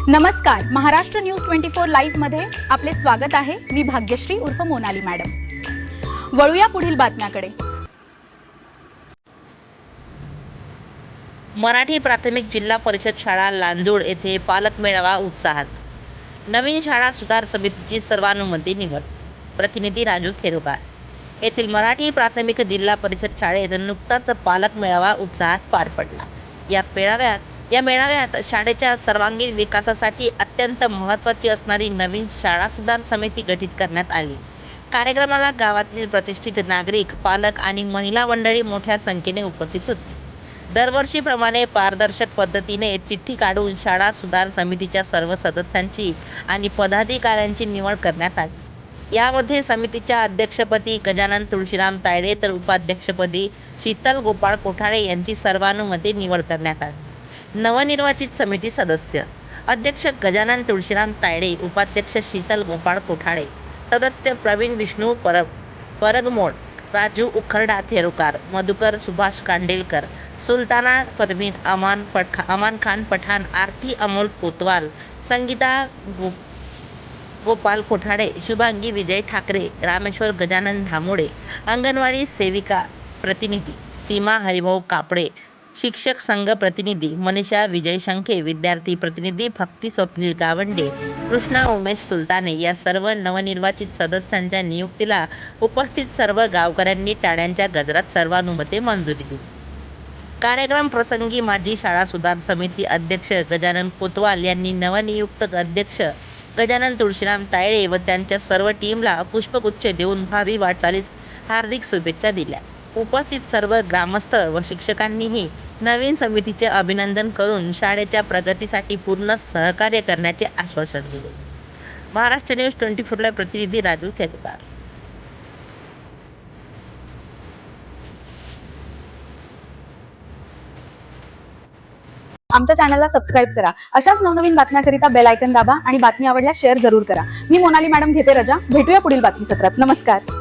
नमस्कार, Maharashtra news 24 live मध्ये आपले स्वागत आहे। मी भाग्यश्री उर्फ मोनाली मॅडम। वळूया पुढील बातम्याकडे। मराठी प्राथमिक जिल्हा परिषद शाळा लांजोड येथे पालक मेळावा उत्साहात। नवीन शाळा सुधार समितीची सर्वानुमते निवड। प्रतिनिधी राजू खेरुकार। येथील मराठी प्राथमिक जिल्हा परिषद शाळेत नुकताच पालक मेळावा उत्साहात पार पडला। या मेळाव्यात शाळेच्या सर्वांगीण विकासासाठी अत्यंत महत्त्वाची असणारी नवीन शाळा सुधार समिती गठीत करण्यात आली। कार्यक्रमाला गावातील प्रतिष्ठित नागरिक, पालक आणि महिला मंडळी मोठ्या संख्येने उपस्थित होते। दरवर्षीप्रमाणे पारदर्शक पद्धतीने चिठ्ठी काढून शाळा सुधार समितीच्या सर्व सदस्यांची आणि पदाधिकाऱ्यांची निवड करण्यात आली। यामध्ये समितीच्या अध्यक्षपदी गजानन तुळशीराम तायडे तर उपाध्यक्षपदी शीतल गोपाळ कोठाळे यांची सर्वानुमते निवड करण्यात आली। नवनिर्वाचित समिती सदस्य: अध्यक्ष गजानन तुळशीराम तायडे, उपाध्यक्ष शीतल गोपाळ कोठाळे, सदस्य प्रवीण विष्णू परगमोड, राजू उखरडा थेरुकार, मधुकर सुभाष कांडेलकर, सुलताना परवीन, अमान खान पठाण, आरती अमोल कोतवाल, संगीता गोपाल कोठाळे, शुभांगी विजय ठाकरे, रामेश्वर गजानन धामोडे, अंगणवाडी सेविका प्रतिनिधी सीमा हरिभाऊ कापडे, शिक्षक संघ प्रतिनिधी मनीषा विजय शंखे, विद्यार्थी प्रतिनिधी भक्ती स्वप्नील गावंडे, कृष्णा उमेश सुलताने या सर्व नवनिर्वाचित सदस्यांच्या नियुक्तीला उपस्थित सर्व गावकऱ्यांनी टाळ्यांच्या गजरात सर्वानुमते मंजुरी दिली। कार्यक्रम प्रसंगी माजी शाळा सुधार समिती अध्यक्ष गजानन कोतवाल यांनी नवनियुक्त अध्यक्ष गजानन तुळशीराम तायडे व त्यांच्या सर्व टीमला पुष्पगुच्छ देऊन भावी वाटचालीस हार्दिक शुभेच्छा दिल्या। उपस्थित सर्व ग्रामस्थ व शिक्षकांनीही नवीन समितीचे अभिनंदन करून शाळेच्या प्रगतीसाठी पूर्ण सहकार्य करण्याचे आश्वासन दिले। महाराष्ट्र न्यूज 24 ला प्रतिनिधी राजू खेरुकार। आमच्या चॅनलला सबस्क्राइब करा। अशाच नवनवीन बातम्यांकरिता बेल आयकॉन दाबा आणि बातमी आवडल्यास शेअर जरूर करा। मी मोनाली मॅडम घेते रजा। भेटूया पुढील बातमी सत्रात। नमस्कार।